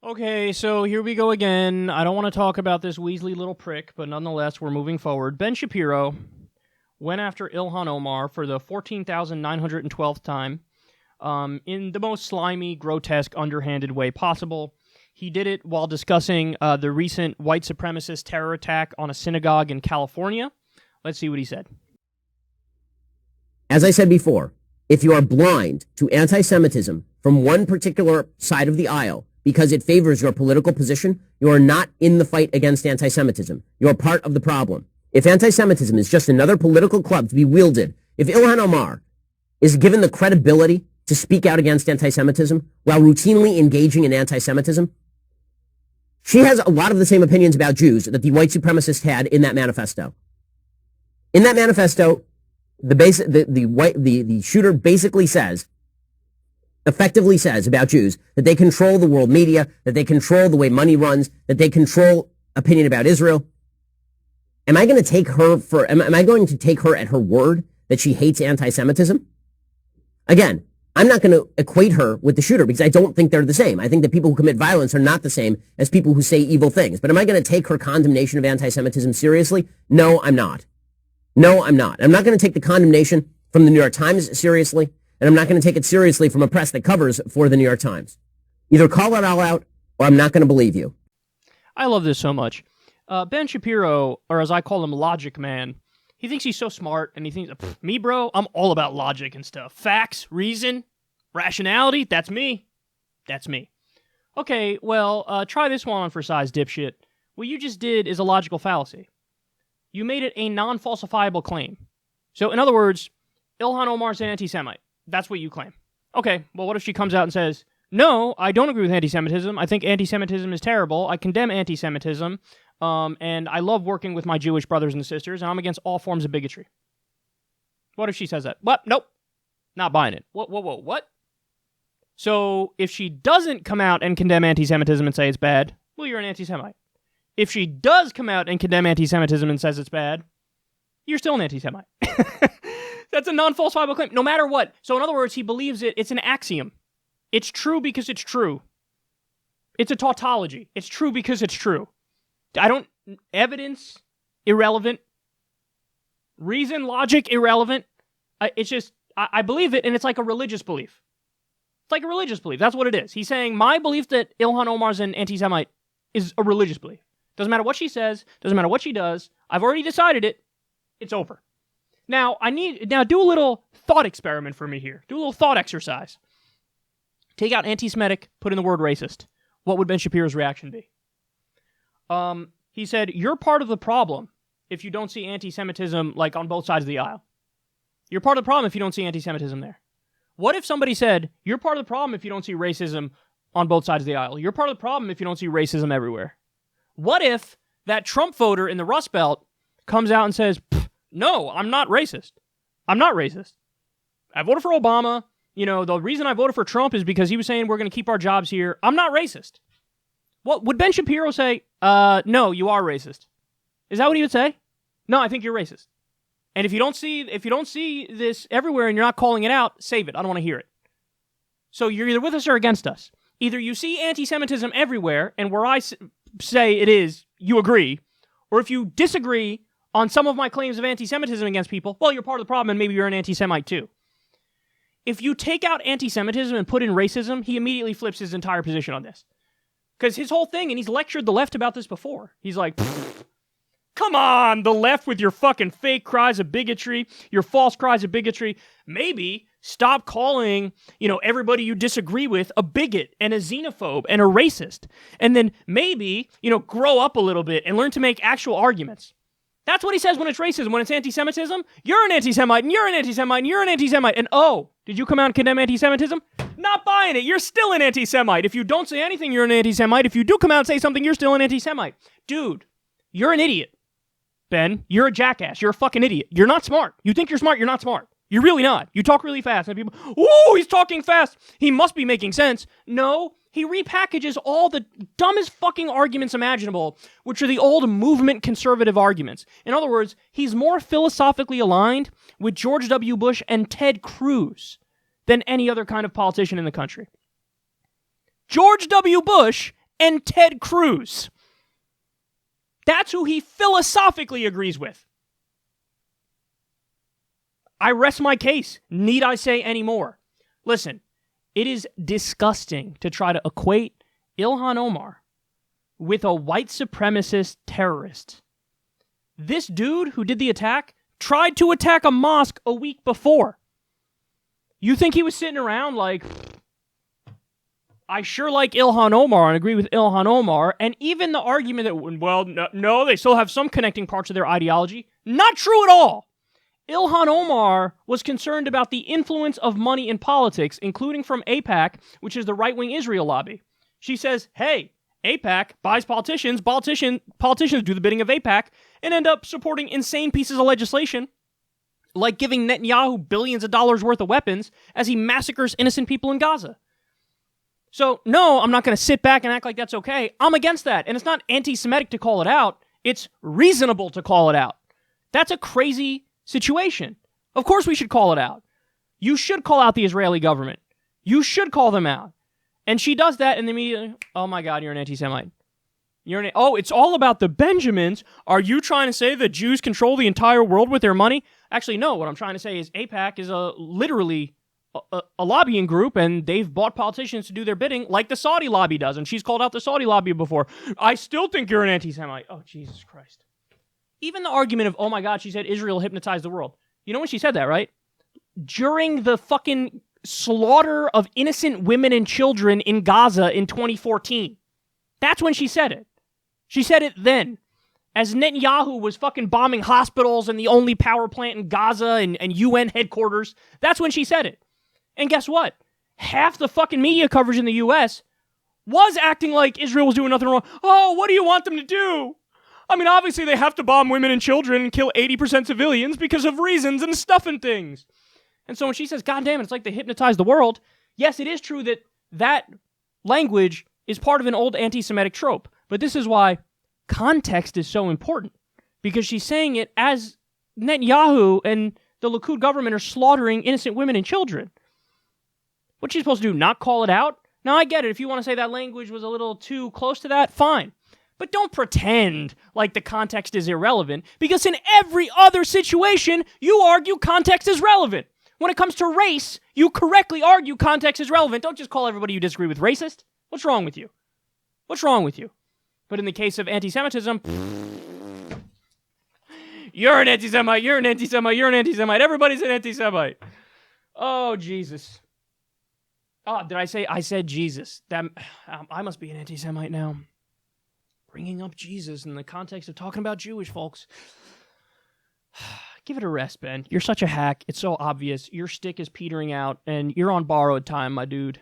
Okay, so here we go again. I don't want to talk about this Weasley little prick, but nonetheless, we're moving forward. Ben Shapiro went after Ilhan Omar for the 14,912th time in the most slimy, grotesque, underhanded way possible. He did it while discussing the recent white supremacist terror attack on a synagogue in California. Let's see what he said. As I said before, if you are blind to anti-Semitism from one particular side of the aisle because it favors your political position, you are not in the fight against anti-Semitism. You are part of the problem. If anti-Semitism is just another political club to be wielded, if Ilhan Omar is given the credibility to speak out against anti-Semitism while routinely engaging in anti-Semitism, she has a lot of the same opinions about Jews that the white supremacist had in that manifesto. In that manifesto, the shooter basically effectively says about Jews that they control the world media, that they control the way money runs, that they control opinion about Israel. Am I going to take her at her word that she hates anti-Semitism? Again, I'm not going to equate her with the shooter because I don't think they're the same. I think that people who commit violence are not the same as people who say evil things. But am I going to take her condemnation of anti-Semitism seriously? No, I'm not. No, I'm not. I'm not going to take the condemnation from the New York Times seriously, and I'm not going to take it seriously from a press that covers for the New York Times. Either call it all out, or I'm not going to believe you. I love this so much. Ben Shapiro, or as I call him, Logic Man, he thinks he's so smart, and he thinks, me, bro, I'm all about logic and stuff. Facts, reason, rationality, that's me. That's me. Okay, well, try this one on for size, dipshit. What you just did is a logical fallacy. You made it a non-falsifiable claim. So, in other words, Ilhan Omar's an anti-Semite. That's what you claim. Okay, well, what if she comes out and says, no, I don't agree with anti-Semitism. I think anti-Semitism is terrible. I condemn anti-Semitism. And I love working with my Jewish brothers and sisters, and I'm against all forms of bigotry. What if she says that? What? Nope. Not buying it. What? So, if she doesn't come out and condemn anti-Semitism and say it's bad, well, you're an anti-Semite. If she does come out and condemn anti-Semitism and says it's bad, you're still an anti-Semite. That's a non-falsifiable claim, no matter what. So in other words, he believes it's an axiom. It's true because it's true. It's a tautology. It's true because it's true. Evidence, irrelevant. Reason, logic, irrelevant. I believe it, and it's like a religious belief. It's like a religious belief. That's what it is. He's saying, my belief that Ilhan Omar's an anti-Semite is a religious belief. Doesn't matter what she says. Doesn't matter what she does. I've already decided it. It's over. Now, do a little thought experiment for me here. Do a little thought exercise. Take out anti-Semitic, put in the word racist. What would Ben Shapiro's reaction be? He said, you're part of the problem if you don't see anti-Semitism like on both sides of the aisle. You're part of the problem if you don't see anti-Semitism there. What if somebody said, you're part of the problem if you don't see racism on both sides of the aisle? You're part of the problem if you don't see racism everywhere. What if that Trump voter in the Rust Belt comes out and says, no, I'm not racist. I'm not racist. I voted for Obama. You know, the reason I voted for Trump is because he was saying we're going to keep our jobs here. I'm not racist. What would Ben Shapiro say? No, you are racist. Is that what he would say? No, I think you're racist. And if you don't see this everywhere and you're not calling it out, save it. I don't want to hear it. So you're either with us or against us. Either you see anti-Semitism everywhere, and where I say it is, you agree, or if you disagree on some of my claims of anti-Semitism against people, well, you're part of the problem and maybe you're an anti-Semite too. If you take out anti-Semitism and put in racism, he immediately flips his entire position on this. Because his whole thing, and he's lectured the left about this before, he's like, come on, the left with your fucking fake cries of bigotry, your false cries of bigotry. Maybe stop calling, everybody you disagree with a bigot and a xenophobe and a racist. And then maybe, grow up a little bit and learn to make actual arguments. That's what he says when it's racism. When it's anti-Semitism, you're an anti-Semite, and you're an anti-Semite, and you're an anti-Semite. And did you come out and condemn anti-Semitism? Not buying it. You're still an anti-Semite. If you don't say anything, you're an anti-Semite. If you do come out and say something, you're still an anti-Semite. Dude, you're an idiot. Ben, you're a jackass. You're a fucking idiot. You're not smart. You think you're smart, you're not smart. You're really not. You talk really fast. And people, ooh, he's talking fast. He must be making sense. No, he repackages all the dumbest fucking arguments imaginable, which are the old movement conservative arguments. In other words, he's more philosophically aligned with George W. Bush and Ted Cruz than any other kind of politician in the country. George W. Bush and Ted Cruz. That's who he philosophically agrees with. I rest my case. Need I say any more? Listen, it is disgusting to try to equate Ilhan Omar with a white supremacist terrorist. This dude who did the attack tried to attack a mosque a week before. You think he was sitting around like, I sure like Ilhan Omar and agree with Ilhan Omar, and even the argument that, well, no, they still have some connecting parts of their ideology. Not true at all. Ilhan Omar was concerned about the influence of money in politics, including from AIPAC, which is the right-wing Israel lobby. She says, hey, AIPAC buys politicians do the bidding of AIPAC and end up supporting insane pieces of legislation, like giving Netanyahu billions of dollars worth of weapons as he massacres innocent people in Gaza. So, no, I'm not going to sit back and act like that's okay. I'm against that. And it's not anti-Semitic to call it out. It's reasonable to call it out. That's a crazy situation. Of course we should call it out. You should call out the Israeli government. You should call them out. And she does that and immediately, oh my God, you're an anti-Semite. It's all about the Benjamins. Are you trying to say that Jews control the entire world with their money? Actually, no. What I'm trying to say is AIPAC is literally a lobbying group, and they've bought politicians to do their bidding like the Saudi lobby does, and she's called out the Saudi lobby before. I still think you're an anti-Semite. Oh, Jesus Christ. Even the argument of, oh my God, she said Israel hypnotized the world. You know when she said that, right? During the fucking slaughter of innocent women and children in Gaza in 2014. That's when she said it. She said it then. As Netanyahu was fucking bombing hospitals and the only power plant in Gaza and UN headquarters. That's when she said it. And guess what? Half the fucking media coverage in the U.S. was acting like Israel was doing nothing wrong. Oh, what do you want them to do? I mean, obviously they have to bomb women and children and kill 80% civilians because of reasons and stuff and things. And so when she says, God damn it, it's like they hypnotized the world. Yes, it is true that that language is part of an old anti-Semitic trope. But this is why context is so important. Because she's saying it as Netanyahu and the Likud government are slaughtering innocent women and children. What's she supposed to do? Not call it out? Now, I get it. If you want to say that language was a little too close to that, fine. But don't pretend like the context is irrelevant, because in every other situation, you argue context is relevant. When it comes to race, you correctly argue context is relevant. Don't just call everybody you disagree with racist. What's wrong with you? What's wrong with you? But in the case of anti-Semitism, you're an anti-Semite, you're an anti-Semite, you're an anti-Semite, everybody's an anti-Semite. Oh, Jesus. Oh, did I say? I said Jesus. I must be an anti-Semite now. Bringing up Jesus in the context of talking about Jewish folks. Give it a rest, Ben. You're such a hack. It's so obvious. Your stick is petering out, and you're on borrowed time, my dude.